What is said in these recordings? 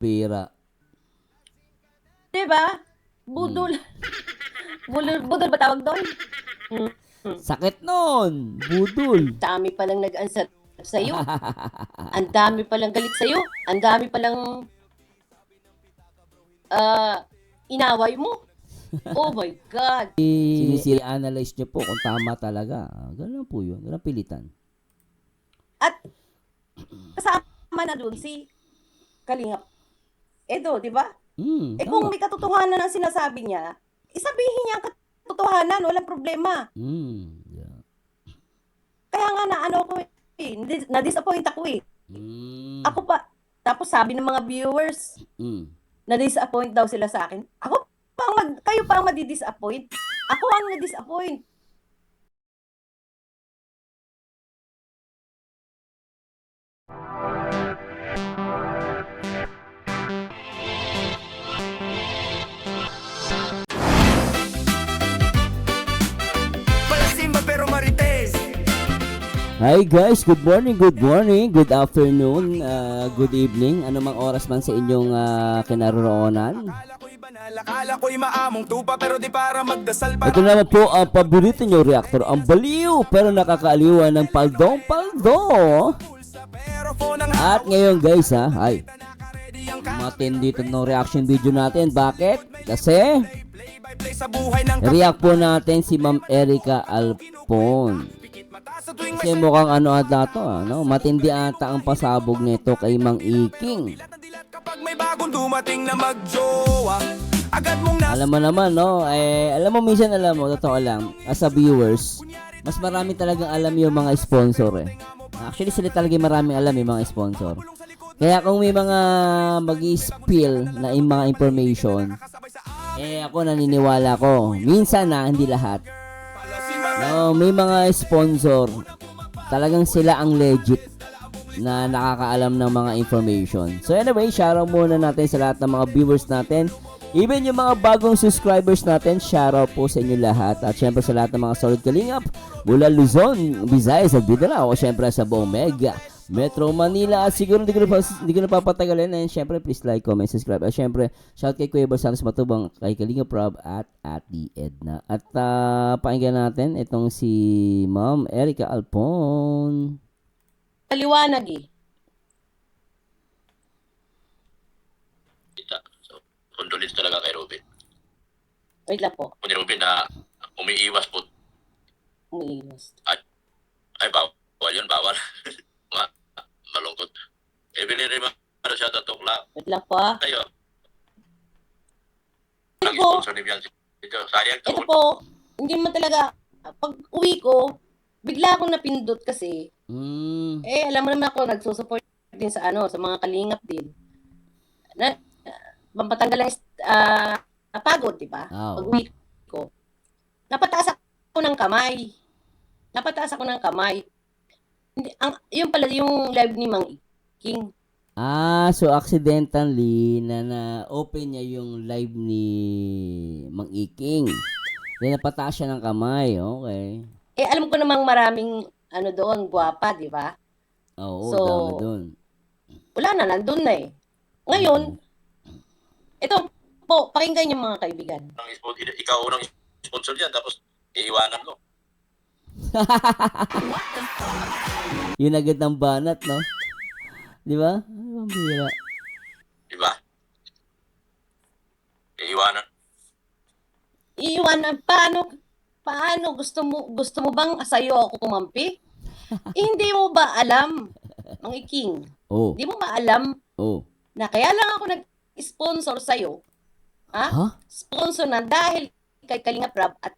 Pira. Diba? Budol. Budol ba tawag doon? Sakit nun. Budol. Dami palang nag-answer sa'yo. Ang dami palang galit sa'yo. Ang dami palang inaway mo. Oh my God. Sinisiri-analyze nyo po kung tama talaga. Ganun po yun. Ganun pilitan. At kasama na doon si Kalingap Edo, di ba? Kung Tama. may katotohanan ang sinasabi niya, isabihin niya ang katotohanan, walang problema. Yeah. Kaya nga naano ko eh, na-disappoint ako eh. Ako pa, tapos sabi ng mga viewers, na-disappoint daw sila sa akin. Kayo pa ang madi-disappoint. Ako ang na-disappoint. Palasimba pero marites. Hi guys, good morning, good afternoon, good evening, anumang oras man sa inyong kinaroroonan. Akala ko'y maamong tupa pero di para magdasal para. Ito naman po ang paborito nyo reactor, ang baliw pero nakakaaliwan ng paldong-paldo. At ngayon guys hi, matindi ito ng reaction video natin. Bakit? Kasi react po natin si Ma'am Erica Alpon. Kasi mukhang ano ata to, matindi ata ang pasabog nito kay Mang Iking. Kapag may bagong dumating na magjowa, agad mong Alam mo naman, alam mo minsan, totoo lang, as a viewers, mas marami talagang alam yung mga sponsor eh. Actually, sila talaga maraming alam yung mga sponsor. Kaya kung may mga mag-spill na mga information, ako naniniwala ko. Minsan hindi lahat. No, may mga sponsor, talagang sila ang legit na nakakaalam ng mga information. So anyway, shoutout muna natin sa lahat ng mga viewers natin. Even yung mga bagong subscribers natin, shoutout po sa inyo lahat. At syempre sa lahat ng mga solid kalingap mula Luzon, Visayas at Mindanao, o syempre sa buong Mega Metro Manila. At siguro hindi ko na papatagalin. And syempre please like, comment, subscribe. At syempre shout kay Kuya Bal Santos Matubang, kay Kalinga Prab at Ate Edna. At pakinggan natin itong si Ma'am Erica Alpon. Paliwanag eh. So, condolence talaga kay Ruben. Wait lang po. Kung ni Ruben na umiiwas po, Umiiwas. ay bawal yun, bawal. Malungkot. Binirima para siya tatukla. Wait lang po ah. Tayo. Ang Ito po, sponsor ni Bianchi. Ito, sayang ito to. po, hindi man talaga, pag uwi ko, bigla akong napindot kasi, alam mo naman ako, nagsusupport din sa sa mga kalingap din. Pampatanggal lang pagod, di ba? Pag uwi ko. Napataas ako ng kamay. Yung pala yung live ni Mang King. So accidentally na-open niya yung live ni Mang Iking. Then napataas siya ng kamay, okay. Alam ko namang maraming doon, gwapa, di ba? Oo, So, dami doon. Wala na, nandun na eh. Ngayon, ito po, pakinggan yung mga kaibigan. Ikaw unang sponsor dyan, tapos iiwanan ko. Yun agad ng banat, no? Di ba? Ano bang bira? Diba? Iiwanan. Iiwanan, paano gusto mo bang sa'yo ako kumampi? Hindi mo ba alam, Mang Iking? Oh. Hindi mo ba alam Oh. na kaya lang ako nag-sponsor sa'yo? Huh? Sponsor na dahil kay Kalinga Prab at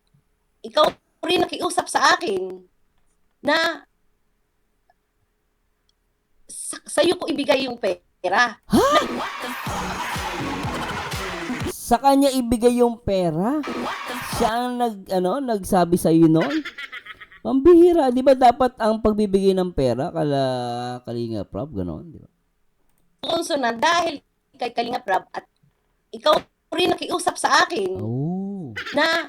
ikaw rin nakiusap sa akin na sa'yo ko ibigay yung pera. Sa kanya ibigay yung pera? Siya ang nagsabi sa iyo noon? Pambihira, 'di ba dapat ang pagbibigay ng pera Kalinga Prab ganon, 'di ba? Sponsor na dahil kay Kalinga Prab at ikaw rin nakiusap sa akin Oh. na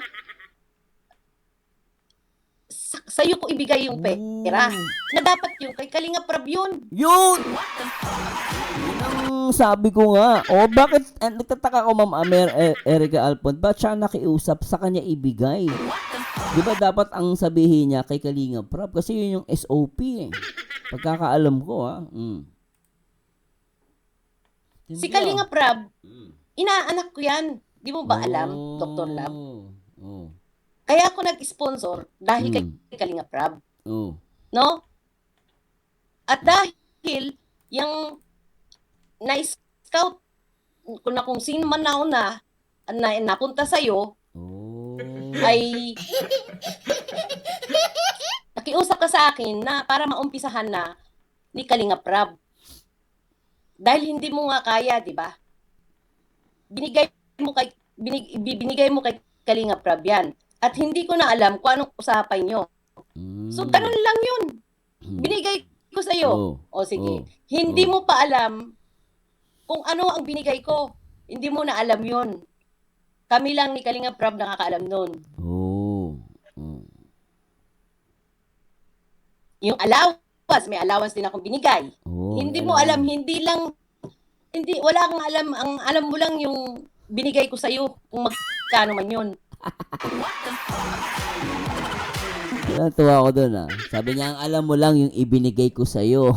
sa'yo ko ibigay yung pera. Na dapat yung kay Kalinga Prab yun. Yun! Yun ang sabi ko nga. O bakit, nagtataka ko Ma'am Erica Alpon, ba't siya nakiusap sa kanya ibigay? Di ba dapat ang sabihin niya kay Kalinga Prab? Kasi yun yung SOP eh. Pagkakaalam ko ha. Si Kalinga Prab, inaanak ko yan. Di mo ba alam, Dr. Lab? Oh. Kaya ako nag-sponsor dahil kay Kalinga Prab. Oh. No? At dahil yung na-scout kung sino man na napunta sa'yo, Oh. ay nakiusap ka sa akin na para maumpisahan na ni Kalinga Prab. Dahil hindi mo nga kaya, di ba? Binigay mo kay Kalinga Prab yan. At hindi ko na alam kung anong usapan nyo. So, ganun lang yun. Binigay ko sa'yo. O sige. Hindi mo pa alam kung ano ang binigay ko. Hindi mo na alam yun. Kami lang ni Kalinga Prab nakakaalam nun. Yung allowance, may allowance din akong binigay. Hindi mo alam, wala kang alam, ang alam mo lang yung binigay ko sa'yo, kung magkano man yun. Tuwa ko dun ah. Sabi niya, ang alam mo lang yung ibinigay ko sa'yo.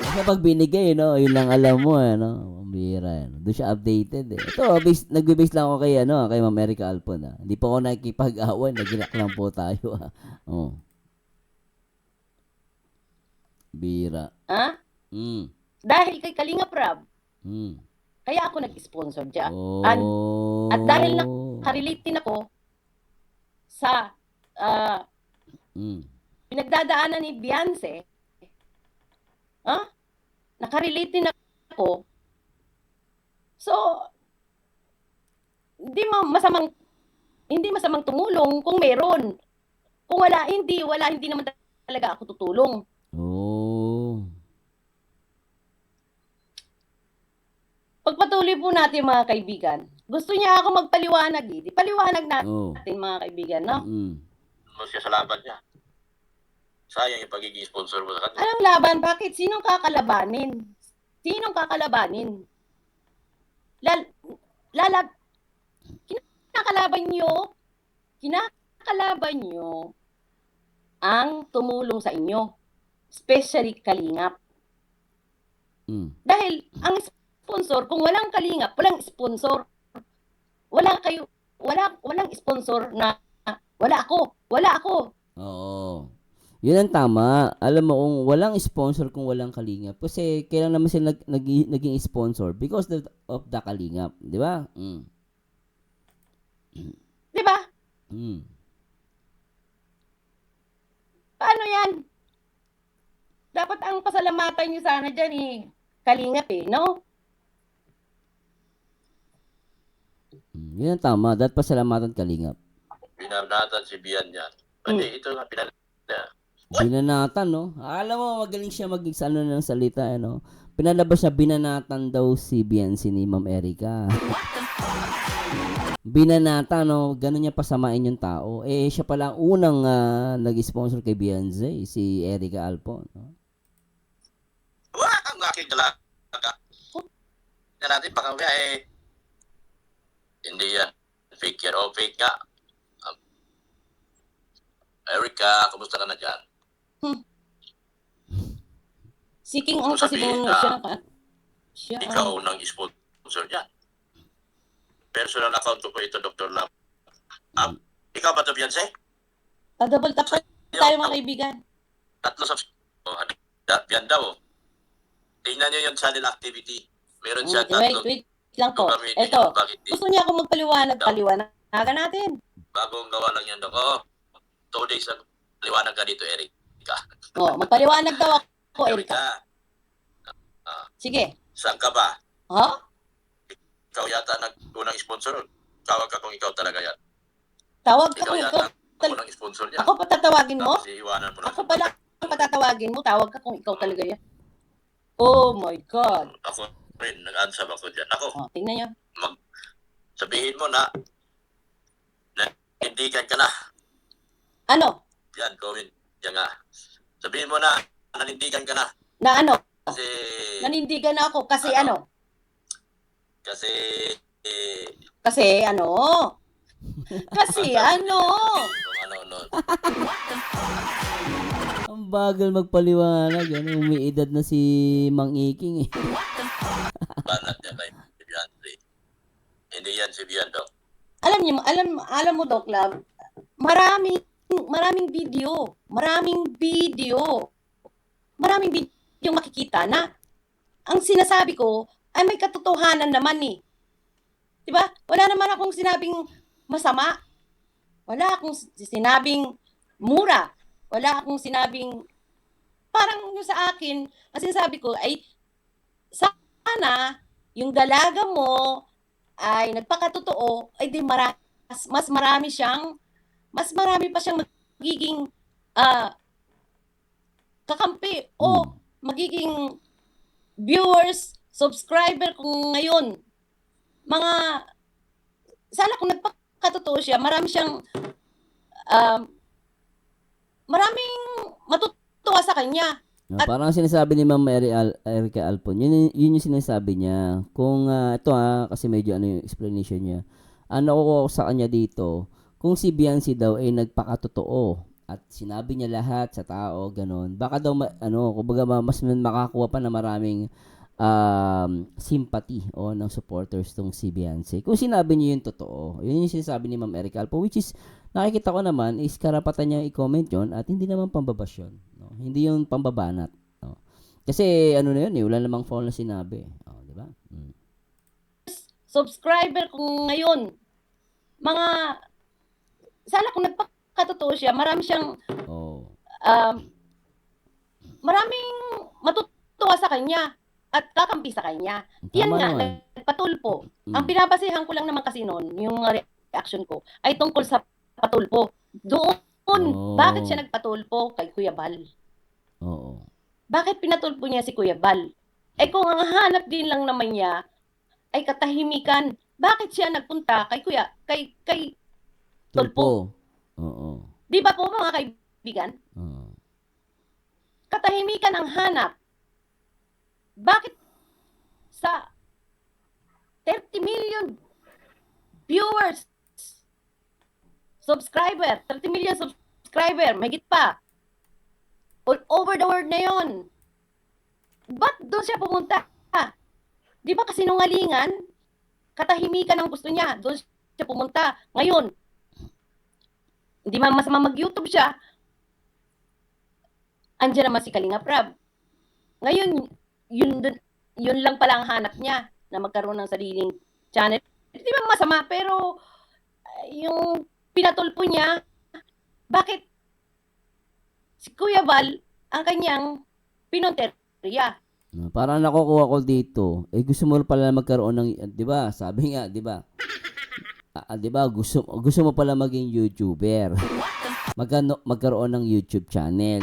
Kasi pag binigay, no, yun lang alam mo, no? Bira, no? Doon siya updated eh. Ito, nagbe-base lang ako kay Ma'am Erica Alpon ah. Hindi po ako nakikipag-awan, nag-react lang po tayo ah. Oh. Bira. Ha? Dahil kay Kalinga Prab, kaya ako nag-sponsor dyan. At dahil nakarelate din ako sa pinagdadaanan ni Beyonce, nakarelate din ako. So, hindi masamang tumulong kung meron. Kung wala, hindi naman talaga ako tutulong. Pagpatuloy po natin mga kaibigan. Gusto niya ako magpaliwanag eh. Di paliwanag natin mga kaibigan, no? Mas siya sa laban niya. Sayang yung pagiging sponsor mo sa kanya. Anong laban? Bakit? Sinong kakalabanin? Kinakalaban nyo ang tumulong sa inyo. Especially Kalingap. Dahil ang sponsor, kung walang Kalingap, walang sponsor. Walang sponsor na wala ako. Oo. Yun ang tama. Alam mo, kung walang sponsor kung walang Kalingap. Kasi kailan naman sila naging sponsor? Because of the Kalingap. Di ba? Di ba? Paano yan? Dapat ang pasalamatan nyo sana dyan Kalingap no? Yun ang tama. Dapat pasalamatan Kalingap. Binanatan si Bian yan. Pati ito nga Binanatan, no? Alam mo, magaling siya mag-ano ng salita, no? Pinalabas siya, binanatan daw si Beyonce ni Ma'am Erica. Binanatan, no? Ganun niya pasamain yung tao. Siya pala ang unang nag-sponsor kay Beyonce, si Erica Alpon, no? Wala kang aking dalaga. Yan natin, baka hindi yan. Fake yan. O, fake nga. Erica, kumusta ka na dyan? Seeking ang kasibuno siya. Ikaw nang sponsor niya. Personal account ko po ito, Dr. Lam. Ikaw ba ito, Beyonce? Double tap tayo mga kaibigan. Tatlo sa... yan daw. Tingnan niyo yung channel activity. Meron siya tatlo. Wait lang po. Ito. Gusto niya ako magpaliwanag. Paliwanagan natin. Bagong gawa lang yan daw. 2 days na liwanag ka dito, Erica. Magpaliwanag daw ako, Erica. Sige. Saan ka ba? Ikaw yata unang sponsor. Tawag ka kung ikaw talaga yan. Tawag ka Ikaw kung yata ikaw. unang sponsor niya. Ako patatawagin mo? Tapos iiwanan mo na. Ako pala ang patatawagin mo. Tawag ka kung ikaw talaga yan. Oh my God. Ako rin, nag-answer ako dyan. Ako, Tingnan niyo. sabihin mo na nanindigan ka na. Ano? Yan, gawin. Yan nga. Sabihin mo na, nanindigan ka na. Na ano? Kasi, Nanindigan na ako kasi Ano? ano? kasi, Kasi ano? Kasi ano? kung ano, no. Ang bagal magpaliwanag. Ano, umiidad na si Mang Iking eh. Banat niya kay Beyonce. Hindi yan si Beyonce. Alam mo, Doc Love, maraming video makikita na ang sinasabi ko ay may katotohanan naman eh. 'Di ba? Wala naman akong sinabing masama. Wala akong sinabing mura. Wala akong sinabing parang yung sa akin, ang sinasabi ko ay sana yung dalaga mo ay nagpakatotoo, ay di mas marami pa siyang magiging kakampi o magiging viewers, subscriber kung ngayon. Sana kung nagpakatotoo siya, maraming matutuwa sa kanya. Parang sinasabi ni Ma'am Erica Alpon, yun yung sinasabi niya. Kung ito kasi medyo ano yung explanation niya. Ano ko sa kanya dito, kung si Beyonce daw ay nagpakatotoo at sinabi niya lahat sa tao, ganun, baka daw kumbaga mas makakuha pa na maraming sympathy ng supporters tong si Beyonce. Kung sinabi niya yung totoo, yun yung sinasabi ni Ma'am Erica Alpon, which is nakikita ko naman is karapatan niya i-comment yun at hindi naman pambabash yun. No? Hindi yung pambabanat. No? Kasi ano na yun wala namang fall na sinabi. Di ba? Subscriber kung ngayon, sana kung nagpakatotoo siya, maraming matutuwa sa kanya at kakampi sa kanya. Yan nga, nagpatulpo. Ang binabasehan ko lang naman kasi noon, yung reaction ko, ay tungkol sa patulpo. Doon, bakit siya nagpatulpo kay Kuya Bal? Oo. Bakit pinatulpo niya si Kuya Bal? Kung ang hanap din lang naman niya ay katahimikan, bakit siya nagpunta kay Tulpo? Oo. Di ba po mga kaibigan? Katahimikan ang hanap. Bakit sa 30 million viewers, subscriber, 30 million subscriber, mahigit pa. All over the world na yon. Ba't doon siya pumunta? Di ba kasinungalingan? Katahimikan ang gusto niya. Doon siya pumunta. Ngayon, hindi man masama mag-YouTube siya. Andiyan naman si Kalinga Prab. Ngayon, yun lang pala ang hanap niya na magkaroon ng sariling channel. Hindi ba masama, pero yung pinatulpo niya, bakit si Kuya Bal ang kanyang pinonterya? Parang nakukuha ko dito. Gusto mo pala magkaroon ng, 'di ba? Sabi nga, 'di ba? 'Di ba? Gusto mo pala maging YouTuber. Magkaroon ng YouTube channel.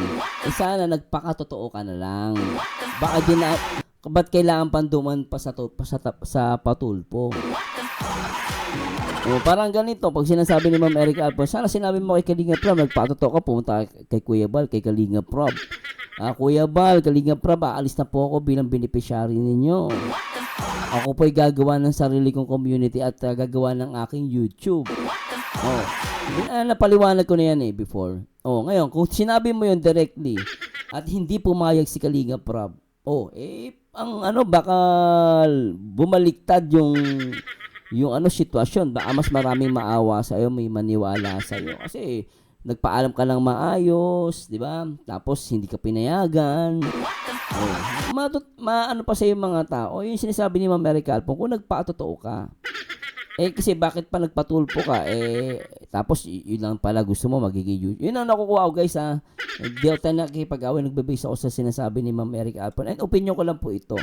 Sana nagpakatotoo ka na lang. Ba't kailangan panduman pa sa patulpo? Parang ganito, pag sinasabi ni Ma'am Erica Alpon, sana sinabi mo kay Kalinga Prab, nagpatotoo ka, pumunta kay Kuya Bal, kay Kalinga Prab. Kuya Bal, Kalinga Prab, aalis na po ako bilang beneficiary ninyo. Ako po'y gagawa ng sarili kong community at gagawa ng aking YouTube. Napaliwanag ko na yan before. Ngayon, kung sinabi mo yun directly at hindi pumayag si Kalinga Prab, baka bumaliktad yung sitwasyon. Baka mas maraming maawa sa iyo, may maniwala sa iyo. Kasi nagpaalam ka lang maayos, 'di ba? Tapos hindi ka pinayagan. Ano pa sa iyo mga tao? Yung sinasabi ni Ma'am Erica Alpon, kung nagpatotoo ka. Kasi bakit pa nagpatulpo ka? Tapos yun lang pala gusto mo magiging YouTube. Yun ang nakukuha ko, guys, ha. Hindi ako tayo nakikipag-away, nagbe-base ako sa sinasabi ni Ma'am Erica Alpon. And opinion ko lang po ito.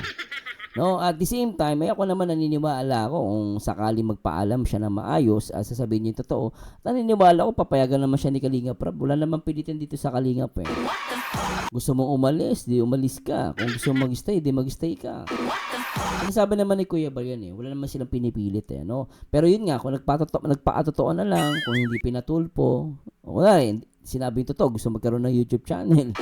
No, at the same time, ay ako naman naniniwala ako kung sakali magpaalam siya na maayos, sasabihin niya yung totoo. Naniniwala ako papayagan naman siya ni Kalinga Prab. Wala namang pilitin dito sa Kalinga eh. Gusto mong umalis, di umalis ka. Kung gusto mong mag-stay, di mag-stay ka. Ang sabi naman ni Kuya Bal yan wala naman silang pinipilit no. Pero yun nga, kung nagpatotoo na lang, kung hindi pinatulpo, wala rin. Sinabing totoo, gusto magkaroon ng YouTube channel.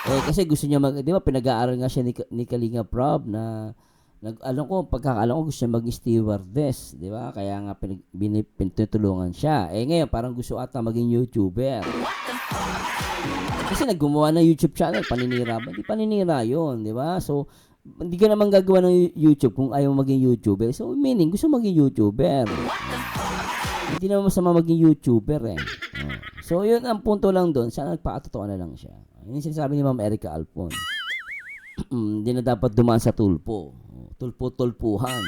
Kasi gusto niya di ba, pinag-aaral nga siya ni Kalinga Prab na pagkakaalam ko gusto niya mag-stewardess, di ba? Kaya nga pinutulungan siya. Ngayon, parang gusto ata maging YouTuber. Kasi naggumawa ng YouTube channel, paninira ba? Hindi paninira yun, di ba? So, hindi ka naman gagawa ng YouTube kung ayaw maging YouTuber. So, meaning, gusto maging YouTuber. Hindi naman masama maging YouTuber So, yun ang punto lang doon. Sana nagpakatotoo na lang siya. Yun yung sinasabi ni Ma'am Erica Alpon. Hindi na dapat dumaan sa tulpo. Tulpo-tulpuhan.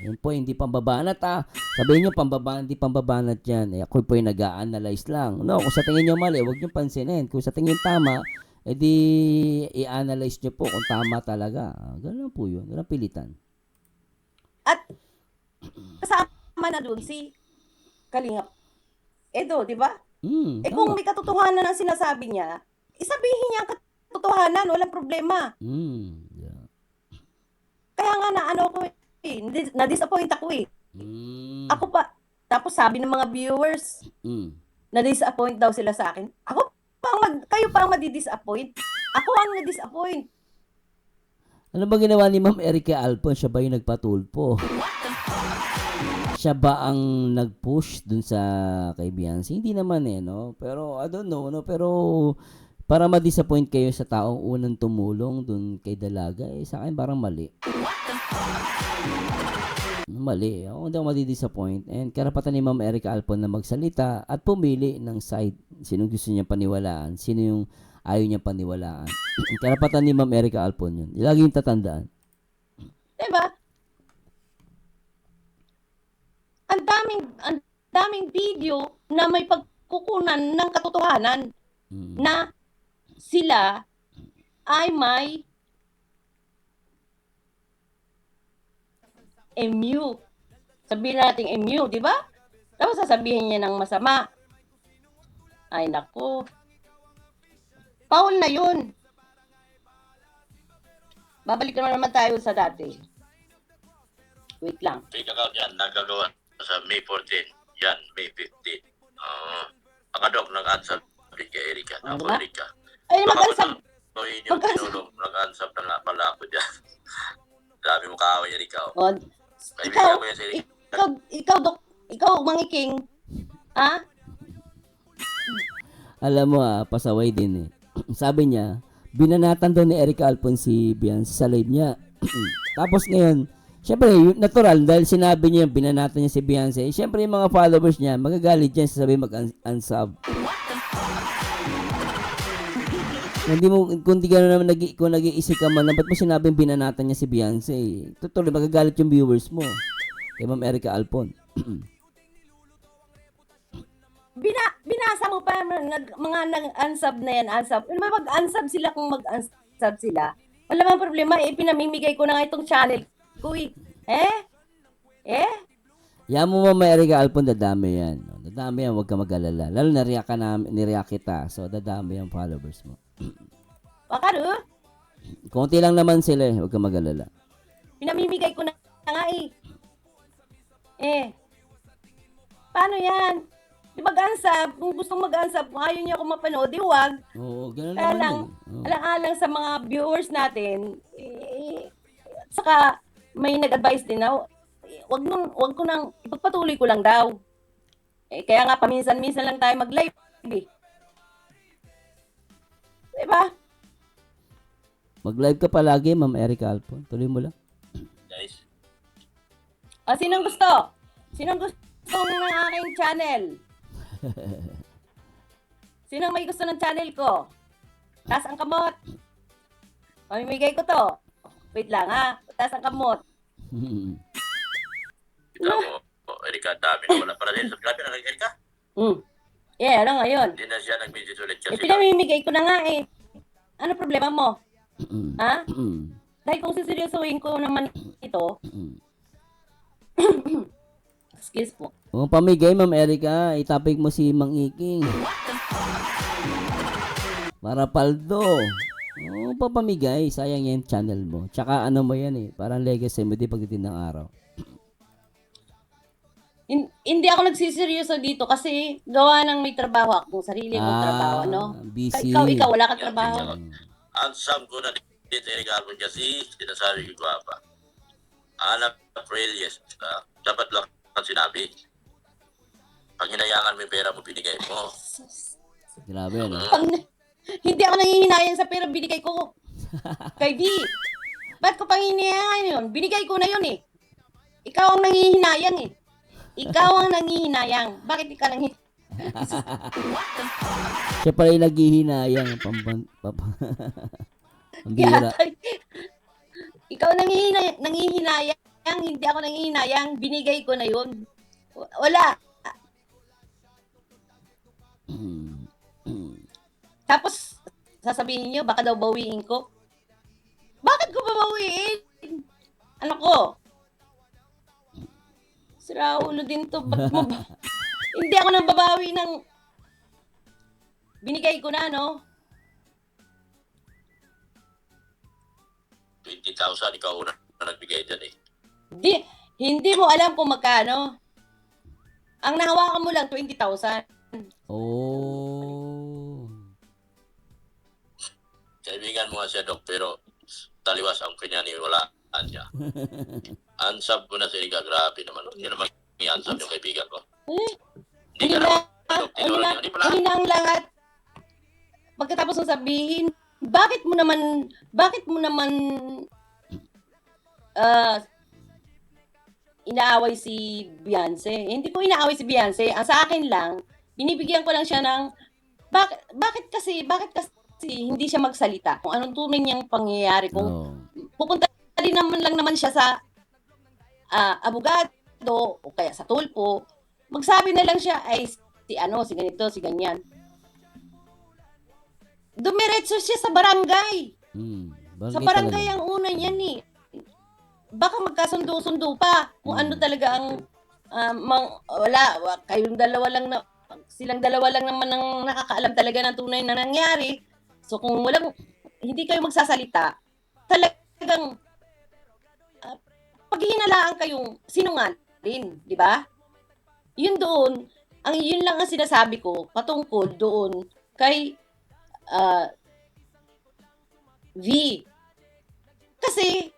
Yun po, hindi pambabanat Sabihin nyo, hindi pambabanat yan. Ako po yung nag-a-analyze lang. No, kung sa tingin nyo mali, huwag nyo pansinin. Kung sa tingin tama, edi i-analyze nyo po kung tama talaga. Ganun po yun. Ganun pilitan. At kasama na dun si Kalingap Edo, di ba? Kung may katotohanan ang sinasabi niya, isabihin niya ang katotohanan, walang problema. Yeah. Kaya nga na-disappoint ako Ako pa, tapos sabi ng mga viewers, na-disappoint daw sila sa akin. Kayo pa ang madi-disappoint. Ako ang na-disappoint. Ano ba ginawa ni Ma'am Erica Alpon? Siya ba yung nagpatulpo? Siya ba ang nag-push dun sa kay Beyonce? Hindi naman no? Pero, I don't know, no? Pero, para ma-disappoint kayo sa taong unang tumulong dun kay Dalaga, sa akin parang mali. Mali. Ako hindi ako madi-disappoint. And karapatan ni Ma'am Erica Alpon na magsalita at pumili ng side. Sino gusto niya paniwalaan? Sino yung ayaw niya paniwalaan? Karapatan ni Ma'am Erica Alpon yun. Lagi yung tatandaan. Diba? Ang daming video na may pagkukunan ng katotohanan na sila ay may MU. Sabihin natin MU, di ba? Tapos sasabihin niya ng masama. Ay, naku. Paul na yun. Babalik naman tayo sa dati. Wait lang. Fake account yan, nagagawa sa May 14. Yan, May 15. Akadok nag-answer kay Erica. Ako, Diba? Erica. Ay, mag-ansab. So, inyong tinulong, nag-answer na nga pala ako dyan. Sabi mo kaaway, Erica. Kaibigan ko yan si Erica. Ikaw, Mangiking. Ha? Alam mo pasaway din Sabi niya, binanatan daw ni Erica Alpon si Beyonce sa live niya. Tapos ngayon, syempre, natural, dahil sinabi niya, binanatan niya si Beyonce, syempre yung mga followers niya, magagalit dyan, sasabihin mag-unsub. Kung di ka naman kung nag-iisip ka man, ba't mo sinabing binanatan niya si Beyonce? Tutuloy, magagalit yung viewers mo. Kay Ma'am Erica Alpon. Binasa mo pa mga nag-unsub na yan, unsub. Mag-unsub sila kung mag-unsub sila. Wala mang problema, pinamimigay ko na nga itong channel. Kuy, Yan mo Ma'am Erica Alpon, dadami yan. Dadami yan, huwag ka mag-alala. Lalo niriyak kita. So, dadami yung followers mo. Baka Konti lang naman sila huwag ka mag-alala. pinamimigay ko na nga paano yan? Di mag-unsub, kung gustong mag-unsub, kung ayaw niya ako mapanood, di wag. Oo, ganun Kaya naman lang, yun. alang-alang sa mga viewers natin, saka may nag-advise din na, wag ko nang, ipagpatuloy ko lang daw. Kaya nga, paminsan-minsan lang tayo mag-live. Diba? Mag-live ka palagi, Ma'am Erica Alpon. Tuloy mo lang. Guys, Sinong gusto? Sinong gusto ng aking channel? Sinong may gusto ng channel ko? Taas ang kamot. Mamimigay ko to. Wait lang taas ang kamot. kita mo, Erica, dami na wala para din. Grabe na lang, Erica. Ano ngayon? Hindi na siya nag-message ulit kasi. Pinamimigay ko na nga Ano problema mo? Ha? dahil kung siseryosohin ko naman ito, excuse po. Kung pamigay, Ma'am Erica, itapik mo si Mang Iking. Para paldo. Oo, papamigay. Sayang yan channel mo. Tsaka ano mo yan eh. Parang legacy mo di pagdating ng araw. Hindi ako nagsiseryoso dito kasi gawa ng may trabaho ako, sarili kong trabaho, no? Busy. Ikaw, wala kang trabaho. Ang sam ko na dito, Erika Albon kasi, sinasabi ko pa. Anak, April, yes. Dapat lang ang sinabi. Pag hinayangan mo yung pera mo, binigay mo. Grabe, no? Hindi ako nangihinayang sa pera binigay ko. Kay V. Ba't ko pang hinayangan yun? Binigay ko na yun eh. Ikaw ang nangihinayang eh. Ikaw ang nangihinayang. Bakit ikaw nangihinayang? Siya pala yung naghihinayang. Ang bira. Ikaw nangihinayang. Hindi ako nangihinayang. Binigay ko na yun. Wala. Tapos, sasabihin niyo, baka daw bawiin ko. Bakit ko babawiin? Ano ko? Sira ulo din to. Ba't mo ba? Hindi ako nang babawi ng binigay ko na, no? 20,000, ikaw una na nagbigay dyan eh. Hindi mo alam kung magkano. Ang nahawakan mo lang, 20,000. Oh. Kaibigan mo nga siya, Dok, pero taliwas ang kanya ni wala niya. Ansab ko na si Erika, grabe naman. Hindi naman i-ansab yung kaibigan ko. Hindi ka naman, Dok, tinuro niya. Hindi pala. Hindi na ang lahat. Pagkatapos ng sabihin, bakit mo naman inaaway si Beyonce? Hindi ko inaaway si Beyonce. Ang sa akin lang, binibigyan ko lang siya ng bakit kasi hindi siya magsalita kung anong tunay niyang pangyayari, kung pupunta din naman siya sa abogado o kaya sa tulpo, magsabi na lang siya ay si ganito, si ganyan. Dumiretso siya sa barangay. Sa barangay ang una niyan eh. Baka magkasundo-sundo pa kung ano talaga ang silang dalawa lang naman ang nakakaalam talaga ng tunay na nangyari. So kung hindi kayo magsasalita, talagang paghihinalaan kayong sinungaling, di ba? Yun lang ang sinasabi ko patungkol doon kay V. Kasi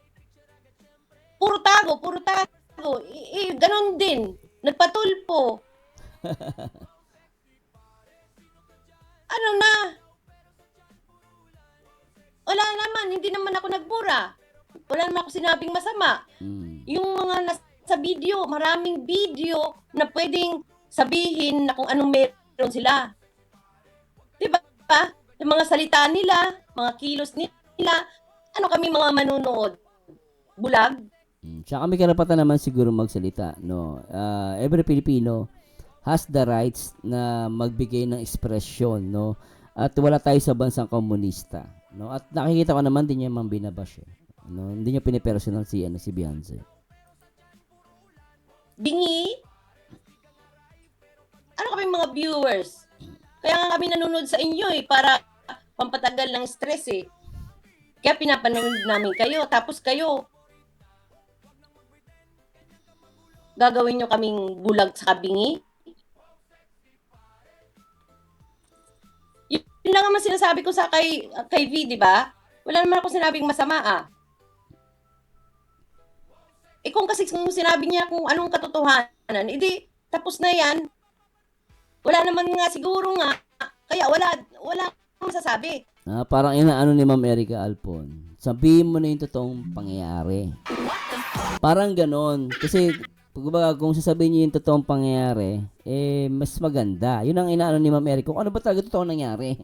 puro tago. Ganon din. Nagpatulpo. Ano na? Wala naman. Hindi naman ako nagbura. Wala naman ako sinabing masama. Yung mga nasa video, maraming video na pwedeng sabihin na kung anong meron sila. Diba? Yung mga salita nila, mga kilos nila, ano kami mga manunood? Bulag? Tsaka may karapatan naman siguro magsalita, no? Every Filipino has the rights na magbigay ng ekspresyon, no? At wala tayo sa bansang komunista, no? At nakikita ko naman din niya mang binabash, no? Hindi niya pinipersonal si Beyonce. Bingi? Ano kami mga viewers? Kaya nga kami nanonood sa inyo para pampatagal ng stress eh. Kaya pinapanood namin kayo, tapos kayo gagawin nyo kaming bulag sa kabingi? Yun lang naman sinasabi ko sa kay V, di ba? Wala naman ako sinabing masama kung sinabi niya kung anong katotohanan, edi tapos na yan. Wala naman nga siguro nga. Kaya wala masasabi. Parang inaano ni Ma'am Erica Alpon. Sabihin mo na yung totoong pangyayari. Parang ganon. Kasi kung sasabihin niyo yung totoong pangyayari, mas maganda. Yun ang inaano ni Ma'am Erica. Kung ano ba talaga totoong nangyari.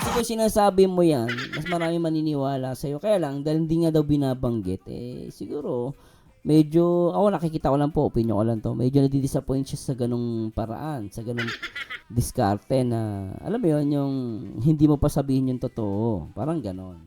Kasi kung sinasabi mo yan, mas marami maniniwala sa'yo. Kaya lang, dahil hindi nga daw binabanggit, siguro, medyo, ako nakikita ko lang po, opinion ko lang to, medyo nadidisappoint siya sa ganung paraan, sa ganung diskarte na, alam mo yun, yung hindi mo pa sabihin yung totoo. Parang ganon.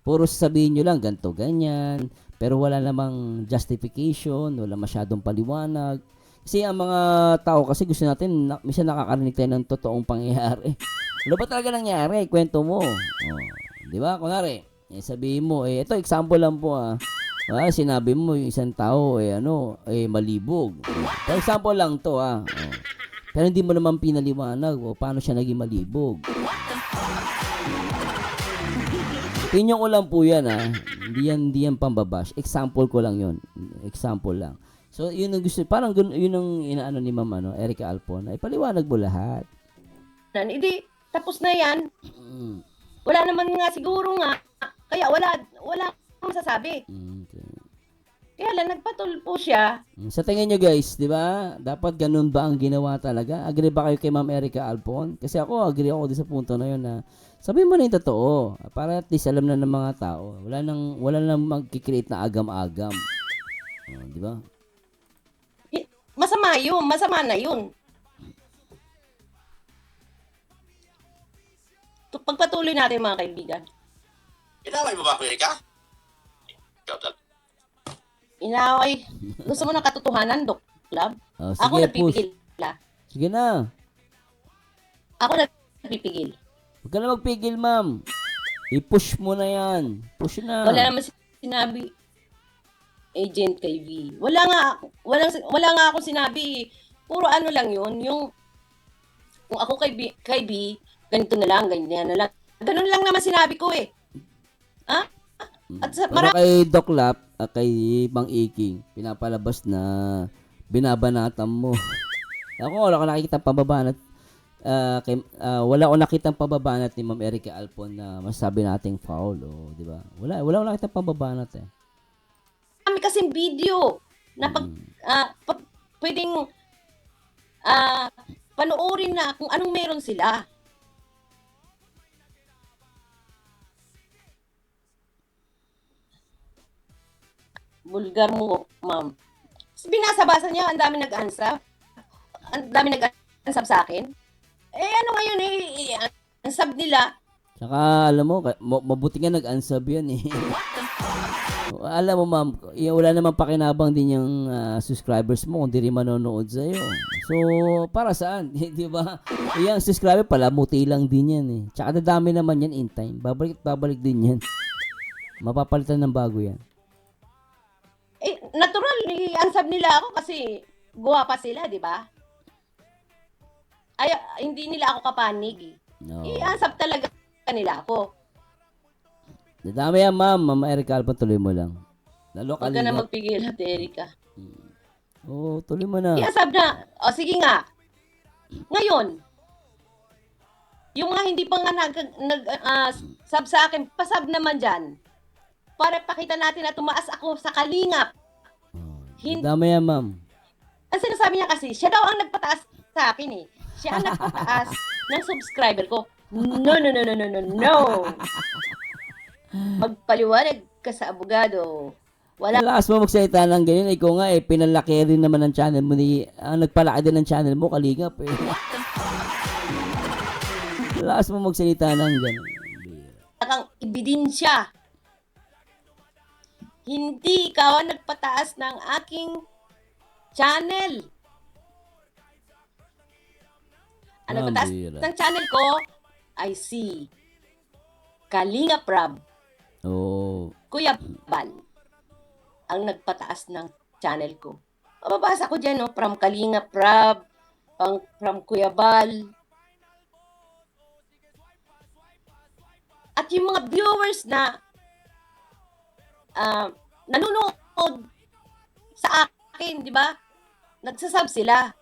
Puro sasabihin nyo lang, ganto ganyan. Pero wala namang justification, wala masyadong paliwanag. Kasi ang mga tao kasi gusto natin, minsan nakakarinig tayo ng totoong pangyayari. Ano ba talaga nangyari? Kwento mo. Oh, di ba? Kunwari, sabihin mo, ito example lang po sinabi mo yung isang tao, malibog. For example lang to Oh. Pero hindi mo naman pinaliwanag paano siya naging malibog. Opinion ko lang po yan Hindi yan pambabash. Example ko lang yun. Example lang. So, yun ang gusto. Parang yun ang inaano ni Ma'am Erica Alpon. Ipaliwanag mo lahat. Hindi, tapos na yan. Mm. Wala naman nga siguro nga. Kaya wala akong masasabi. Okay. Kaya lang, nagpatulpo siya. Sa tingin nyo guys, di ba? Dapat ganun ba ang ginawa talaga? Agree ba kayo kay Ma'am Erica Alpon? Kasi agree ako din sa punto na yun na sabihin mo na yung totoo. Para at least alam na ng mga tao. Wala nang magkikreate na agam-agam. Di ba? Masama yun. Masama na yun. Pagpatuloy natin mga kaibigan. Inaway mo ba ako, Erika? Ikaw talaga. Inaway. Gusto mo ng katotohanan, Doc Club? Sige, Ako nagpipigil. Sige na. Ako nagpipigil. Huwag ka na magpigil, ma'am. I-push mo na yan. Push na. Wala naman sinabi agent kay V. Wala nga akong sinabi. Puro ano lang yun. Yung kung ako kay B, ganito na lang, ganyan na lang. Ganun lang naman sinabi ko eh. Ha? At Pero kay Doc Lap, kay Mang Iking, pinapalabas na binabanatan mo. Wala ko nakikita pababanat. Wala ko nakita pababanat ni Ma'am Erica Alpon na masasabi nating foul, di ba? Wala ko nakita pababanat eh. Kami kasing video na pwedeng panoorin na kung anong meron sila. Bulgar mo, ma'am. Binasa-basa niya, ang dami nag-answer. Ang dami nag-answer sa akin. Ano ngayon answer nila. Saka, alam mo, mabuti nga nag-unsub yan eh. Alam mo, ma'am, wala namang pakinabang din yung subscribers mo kung di rin manonood sa'yo. So, para saan? Di ba? Yung subscriber pala, muti lang din yan eh. Tsaka dadami naman yan in time. Babalik din yan. Mapapalitan ng bago yan. Natural, i-answer nila ako kasi guwapa sila, di ba? Hindi nila ako kapanig eh. No. I-answer talaga nila ako. Dadami yan, ma'am. Ma'am Erica Alpon, tuloy mo lang. Lalo Huwag ka na magpigil, Ate Erika. Oo, tuloy mo na. I-answer na. O, sige nga. Ngayon, yung mga hindi pa nga sub sa akin, pasub naman dyan. Para pakita natin na tumaas ako sa kalingap. Dadami yan, ma'am. Ang sinasabi niya kasi, siya daw ang nagpataas sa akin eh. Siya ang nagpataas ng subscriber ko. No. Magpaliwanag ka sa abogado. Wala. Lakas mo magsalita ng ganyan. Ikaw nga pinalaki rin naman ng channel mo nagpalaki din ng channel mo, Kalingap eh. Lakas mo magsalita ng ganyan. Kang ebidensya. Hindi ikaw ang nagpataas ng aking channel. Ang nagpataas ng channel ko, I see. Kalinga Prab. Oh. Kuya Bal. Ang nagpataas ng channel ko. Mababasa ko dyan, no? From Kalinga Prab, from Kuya Bal. At yung mga viewers na nanonood sa akin, di ba? Nagsasub sila.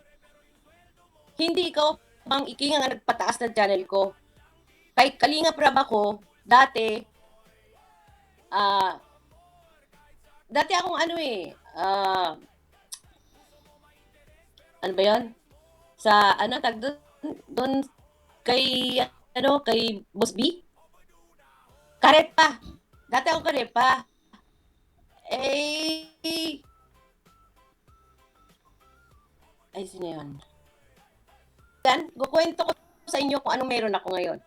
Hindi ikaw, Mang Iking, ang nagpataas ng channel ko. Kay Kalinga Prab ako, dati akong ano ba yun? Sa, tag doon, kay Boss B? Karet pa. Dati ako karet pa. Sino yun? Yan, kukwento ko sa inyo kung anong meron ako ngayon.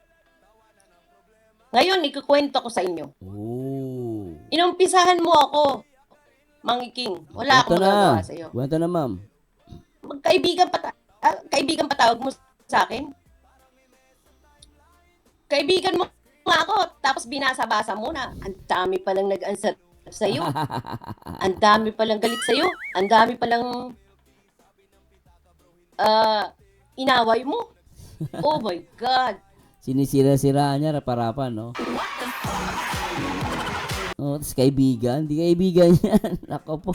Ngayon, ikukwento ko sa inyo. Oh. Inumpisahan mo ako, Mangiking. Wala akong magagawa sa iyo. Kwento na, ma'am. Kaibigan patawag mo sa akin? Kaibigan mo nga ako, tapos binasa-basa mo na. Ang dami palang nag-answer sa'yo. Ang dami palang galit sa'yo. Ang dami palang inaway mo. Oh my God. Sinisira-siraan niya, rapa-rapa, no? Oh, tapos kaibigan. Hindi kaibigan yan. Ako po.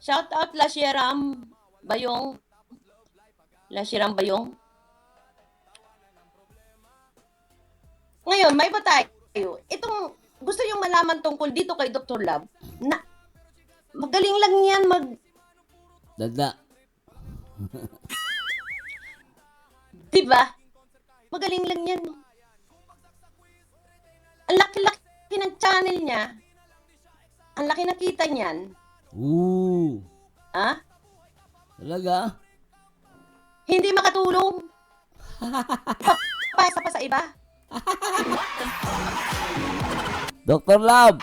Shout out Lashiram Bayong. Lashiram Bayong. Ngayon, may ba tayo? Itong gusto yung malaman tungkol dito kay Dr. Love na magaling lang yan Dada. diba? Magaling lang yan. Ang laki-laki ng channel niya. Ang laki nakita niyan. Ooh. Ah? Talaga? Hindi makatulong. Papasa pa sa iba. Dr. Love.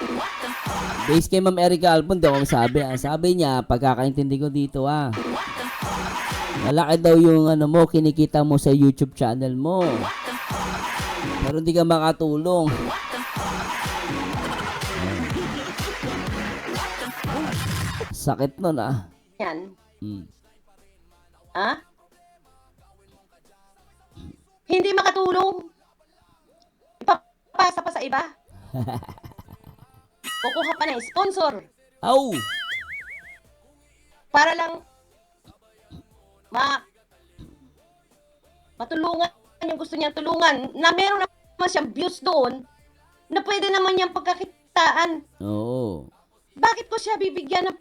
Base kay Ma'am Erica Alpon, daw ang sabi. Ang sabi niya, pagkakaintindi ko dito malaki daw yung mo, kinikita mo sa YouTube channel mo. Pero hindi ka makatulong. Sakit nun Yan. Hmm. Ah? Hindi makatulong. Ipapasa pa sa iba. Kukuha pa ng sponsor. Aw! Para lang matulungan yung gusto niyang tulungan. Na meron naman siyang views doon na pwede naman niyang pagkakitaan. Oo. Bakit ko siya bibigyan ng...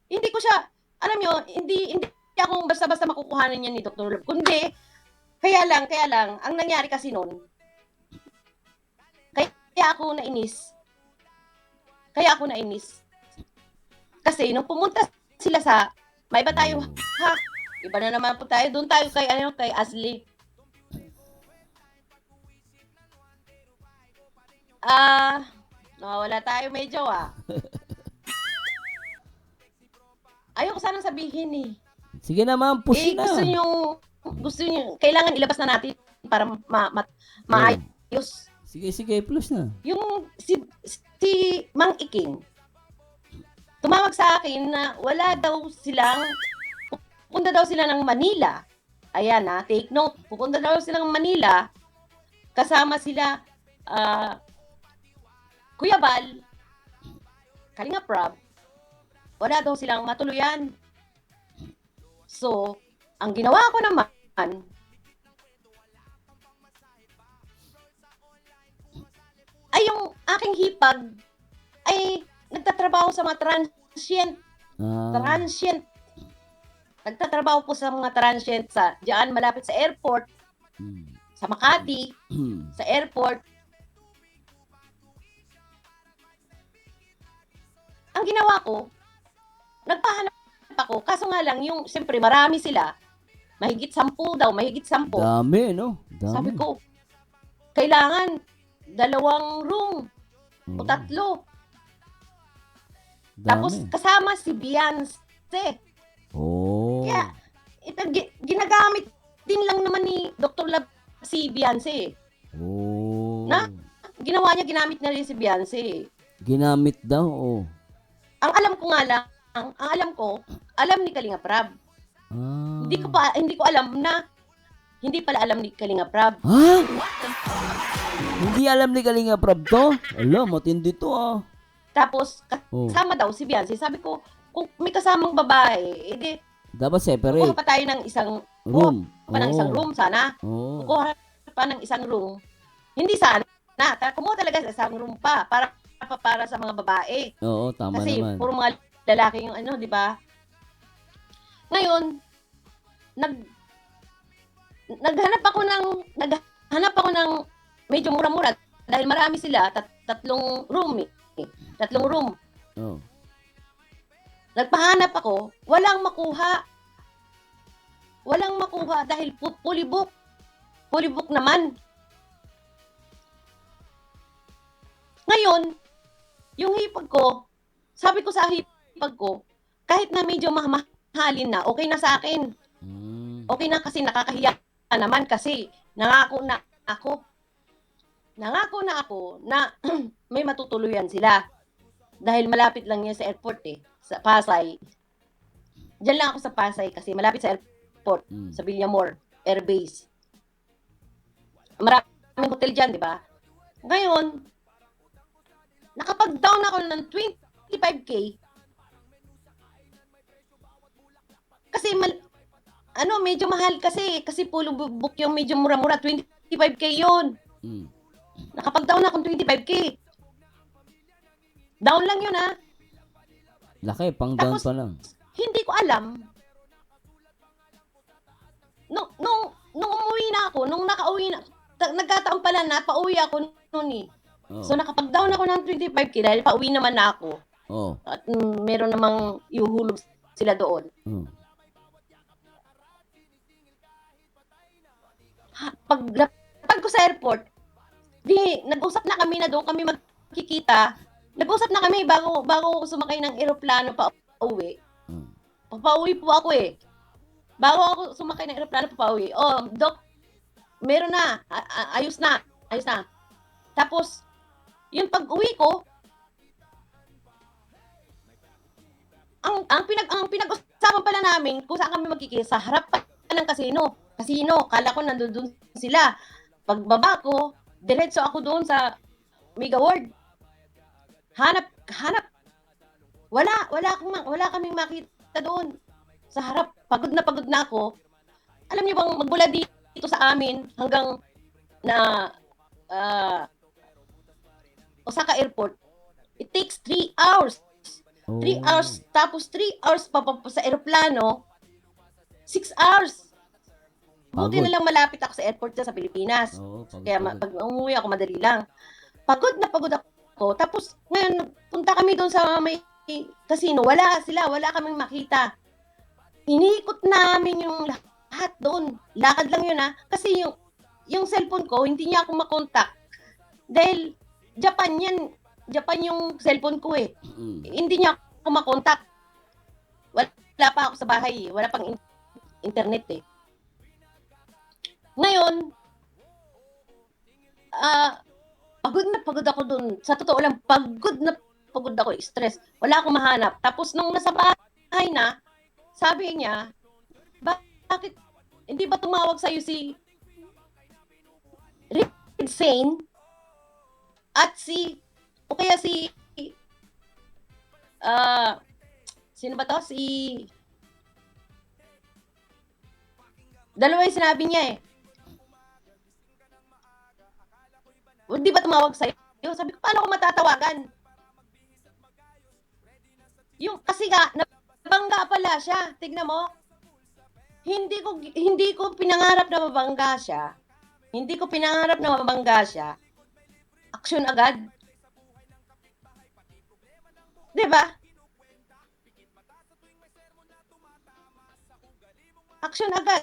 Hindi ko siya... Alam niyo, hindi ako basta-basta makukuhanan niya ni Dr. Love. Kundi, kaya lang, ang nangyari kasi noon, kaya ako nainis. Kasi nung pumunta sila sa, may iba tayo, iba na naman po tayo, doon tayo kay Ashley. Nawawala tayo medyo Ayoko sanang sabihin Sige na, ma'am, push na. Gusto niyo, kailangan ilabas na natin para maayos. Sige, plus na. Yung si Mang Iking, tumawag sa akin na pupunta daw sila ng Manila. Ayan take note, pupunta daw sila ng Manila, kasama sila, Kuya Bal, Kalinga Prab, wala daw silang matuluyan. So, ang ginawa ko naman, ay yung aking hipag ay nagtatrabaho sa mga transient. Nagtatrabaho po sa mga transient diyan malapit sa airport, sa Makati, sa airport. Ang ginawa ko, nagpahanap ako, kaso nga lang siyempre marami sila, mahigit 10 daw. Dami, no? Dami. Sabi ko, kailangan 2 room o 3. Tapos kasama si Beyonce. Oh. Kaya ginagamit din lang naman ni Dr. Love si Beyonce. Oh. Ginawa niya, ginamit na rin si Beyonce. Ginamit daw, Ang alam ko nga lang, alam ni Kalinga Prab. Hindi ko alam na hindi pala alam ni Kalinga Prab. Hindi alam ni Kalinga Prab to? Matindi to Tapos, kasama daw si Beyonce. Sabi ko, kung may kasamang babae, edi, dapat separate. kukuha pa tayo ng isang room. Ng isang room sana. Kukuha pa ng isang room. Hindi sana. Kumuha talaga sa isang room pa para sa mga babae. Oo, tama kasi naman. Kasi puro mga lalaki yung di ba? Ngayon, naghanap ako ng medyo mura-mura dahil marami sila, 3 room. 3 room. Oh. Nagpahanap ako, walang makuha dahil fully book. fully book naman. Ngayon, yung hipag ko, sabi ko sa hipag ko, kahit na medyo mamahalin na, okay na sa akin. Okay na kasi nakakahiya naman kasi nangako na ako. Nangako na ako na may matutuluyan sila. Dahil malapit lang yan sa airport sa Pasay. Diyan lang ako sa Pasay kasi malapit sa airport, sa Villamor Air Base. Maraming hotel dyan, di ba? Ngayon, nakapag-down ako ng 25K kasi medyo mahal kasi full book yung medyo mura-mura, 25K yun. Nakapag-down akong 25K. Down lang yun Laki, pang down Tapos, pa lang. hindi ko alam. Nung umuwi na ako, nung nakauwi na, nagkataon pala na pauwi ako noon Oh. So nakapag-down ako ng 25K dahil pauwi naman na ako. Oh. At meron namang ihuhulog sila doon. Pag ko sa airport, nag-usap na kami na doon kami magkikita. Nag-usap na kami bago ako sumakay ng eroplano pa uwi. Papauwi po ako Bago ako sumakay ng eroplano papauwi. Oh, Doc, meron na. Ayos na. Tapos, yung pag-uwi ko, ang pinag-usapan pala namin kung saan kami magkikita sa harap pa ng kasino. Kala ko nandun sila. Pagbaba ko, diretso ako doon sa Mega World. Hanap. Wala kaming makita doon. Sa harap, pagod na ako. Alam niyo bang magmula dito sa amin hanggang na Osaka Airport, it takes 3 hours. 3 hours, tapos 3 hours pa sa aeroplano, 6 hours. Buti na lang malapit ako sa airport sa Pilipinas. Kaya pag umuwi ako, madali lang. Pagod ako. Tapos, ngayon, punta kami doon sa may casino. Wala kaming makita. Iniikot namin yung lahat doon. Lakad lang yun Kasi yung cellphone ko, hindi niya ako makontak. Dahil, Japan yung cellphone ko Hindi niya ako makontak. Wala pa ako sa bahay. Wala pang internet Ngayon, pagod ako dun. Sa totoo lang, pagod ako, stress. Wala akong mahanap. Tapos nung nasa bahay na, sabi niya, bakit hindi ba tumawag sa'yo si Rick Zane at o kaya sino ba to? Dalawa yung sinabi niya Hindi ba tumawag sa'yo? Sabi ko, paano ko matatawagan? Kasi nabangga pala siya. Tignan mo. Hindi ko pinangarap na mabangga siya. Action agad. Diba? Action agad.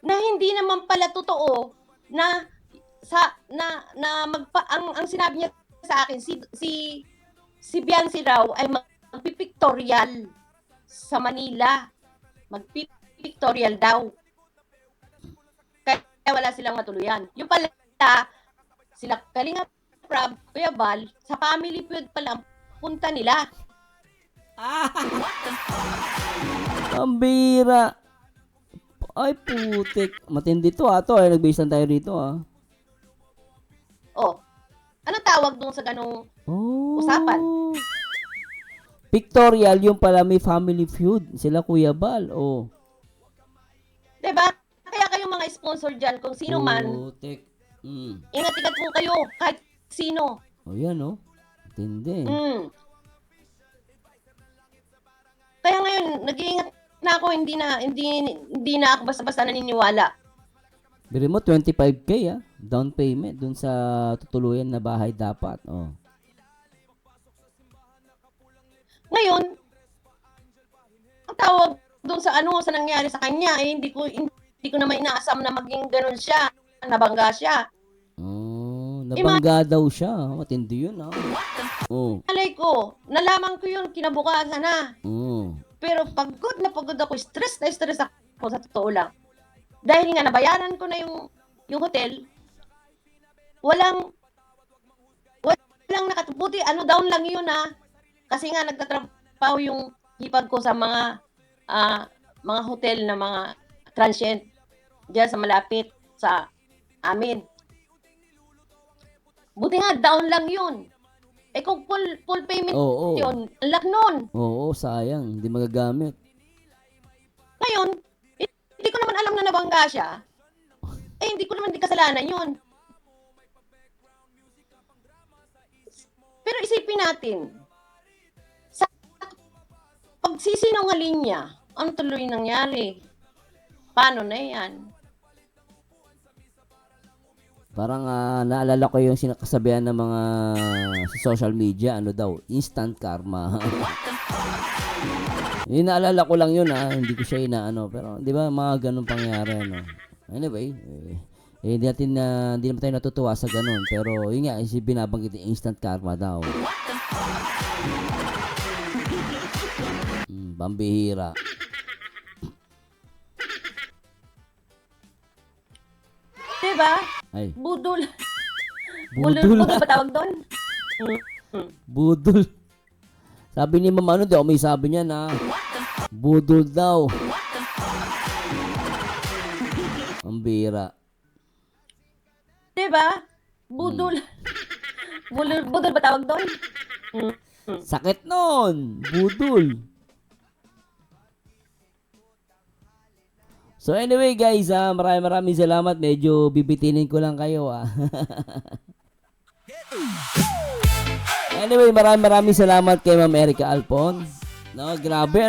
Na hindi naman pala totoo na ang sinabi niya sa akin si Biancy raw ay magpipictorial sa Manila. Magpipictorial daw. Kaya wala silang matuluyan. Yung pala sila Kalinga Prab, Kuya Bal, sa family feud pa lang punta nila. Ang bira. Ay, putik. Matindi to nagbase lang tayo rito Anong tawag doon sa ganong usapan? Pictorial yung pala may family feud. Sila Kuya Bal. Diba? Kaya kayong mga sponsor dyan, kung sino man, Putik. ingat-ingat po kayo, kahit sino. Yan Matindi. Kaya ngayon, nag-iingat na ako, hindi na ako basta-basta naniniwala. Bili mo 25K down payment dun sa tutuluyan na bahay dapat. Ngayon, ang tawag doon sa sa nangyari sa kanya, hindi hindi ko naman inaasam na maging ganun siya. Nabangga siya. Oh, nabangga daw siya. Matindi yun, ah. Oh. Alay ko, nalaman ko yun kinabukasan na. Oh. Pero pagod na pagod ako, stress na stress ako sa totoo lang. Dahil nga nabayaran ko na yung hotel, walang nakatubuti, down lang yun Kasi nga nagtatrabaho yung hipag ko sa mga hotel na mga transient diyan sa malapit sa amin. Buti nga down lang yun. Eh kung full payment yun, ang lak nun. Oo, sayang. Hindi magagamit. Ngayon, hindi ko naman alam na nabangga siya. Hindi ko naman kasalanan yun. Pero isipin natin, sa pagsisinungaling niya, ang tuloy nangyari? Paano na yan? Parang naalala ko yung sinakasabihan ng mga sa social media, instant karma. Yung naalala ko lang yun, hindi ko siya inaano, pero di ba mga ganun pangyayari, Anyway, hindi naman tayo natutuwa sa ganun, pero yun nga, binabanggit yung instant karma daw. Pambihira. Diba? Ay. Budol. Budol. Budol ba tawag doon? Budol. Sabi ni Mama, may sabi niya na budol daw. Ang bira. Diba? Budol. Budol ba tawag doon? Sakit nun. Budol. So anyway guys, maraming salamat. Medyo bibitinin ko lang kayo. Anyway, maraming salamat kay Ma'am Erica Alpon. Grabe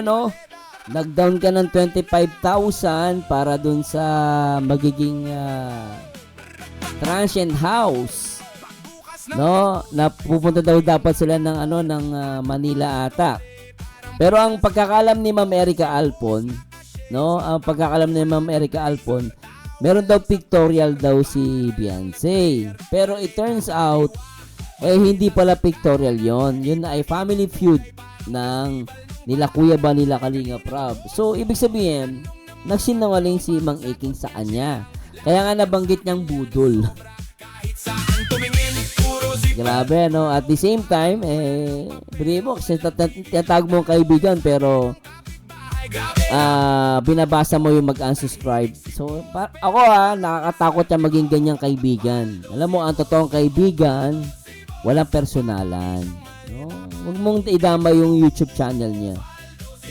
Nag-down ka ng 25,000 para dun sa magiging transient house. Na pupunta daw dapat sila ng Manila ata. Pero ang pagkakalam ni Ma'am Erica Alpon, ang pagkakalam ni Ma'am Erica Alpon, meron daw pictorial daw si Beyonce. Pero it turns out, hindi pala pictorial yon. Yun ay family feud ng nila Kuya Bal, nila Kalinga Prab. So, ibig sabihin, nagsinungaling si Mang Iking sa kanya. Kaya nga nabanggit niyang budol. Grabe, At the same time, Brimo, kasi tinatawag mo kaibigan, pero binabasa mo yung mag-unsubscribe. So, ako nakakatakot na maging ganyang kaibigan. Alam mo, ang totoong kaibigan, walang personalan. Huwag mong idama yung YouTube channel niya.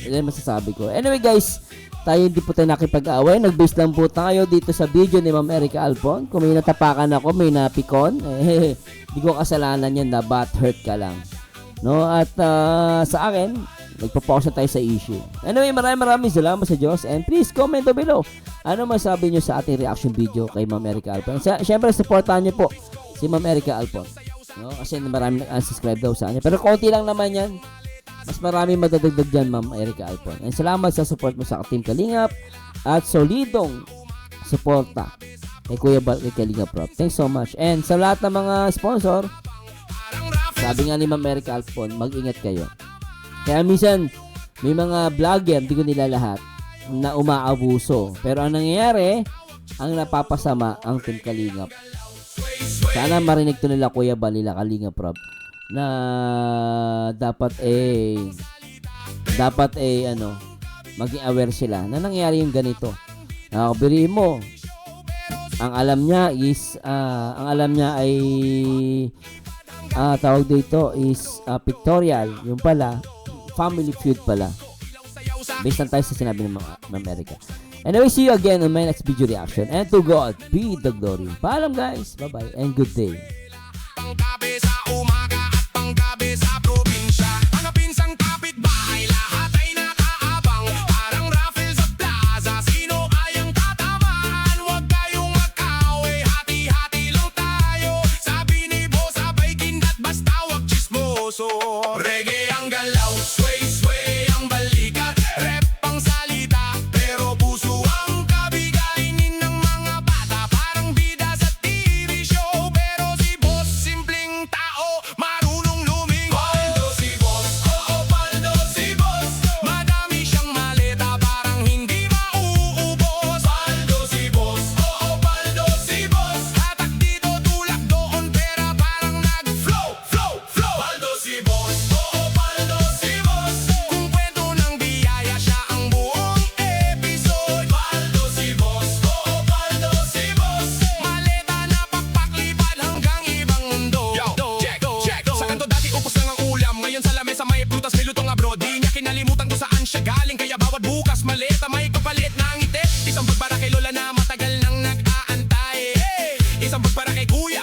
Yan masasabi ko. Anyway guys, tayo hindi po tayo nakipag-away. Nag-base lang po tayo dito sa video ni Ma'am Erica Alpon. Kung may natapakan ako, may napikon, hindi ko kasalanan yan, na butthurt ka lang. At sa akin, nagpo-focus na tayo sa issue. Anyway, maraming salamat sa Diyos. And please comment below. Ano masabi nyo sa ating reaction video kay Ma'am Erica Alpon? Siyempre, supportahan nyo po si Ma'am Erica Alpon. Kasi maraming nag-unsubscribe daw sa kanya. Pero konti lang naman yan. Mas marami madadagdag dyan, Ma'am Erica Alpon. And salamat sa support mo sa Team Kalingap at solidong suporta kay Kuya Bal, kay Kalingap Prab. Thanks so much. And sa lahat ng mga sponsor, sabi nga ni Ma'am Erica Alpon, mag-ingat kayo. Kaya minsan, may mga vlogger, hindi ko nila lahat, na umaabuso. Pero ang nangyayari, ang napapasama ang Team Kalingap. Sana marinig to nila Kuya Bal, nila Kalingap Prab, na dapat maging aware sila na nangyayari yung ganito. Nakakabiri mo, ang alam niya ay tawag dito is pictorial. Yung pala, family feud pala. Based lang tayo sa sinabi ng Ma'am Erica. Anyway, see you again on my next video reaction. And to God be the glory. Paalam guys. Bye-bye and good day. Panggabi sa umaga at panggabi sa probinsya. Mga pinsang kapitbahay, lahat ay nakaabang. Parang raffle sa plaza, sino kayang tatamaan? Huwag kayong mag-away, hati-hati lang tayo. Sabi ni Boss, sabay kindat, basta wag chismoso. Reggae ang galaw, sway ang balikat. Rap ang salita, pero puso ang kabigayan. isang pagpara kay kuya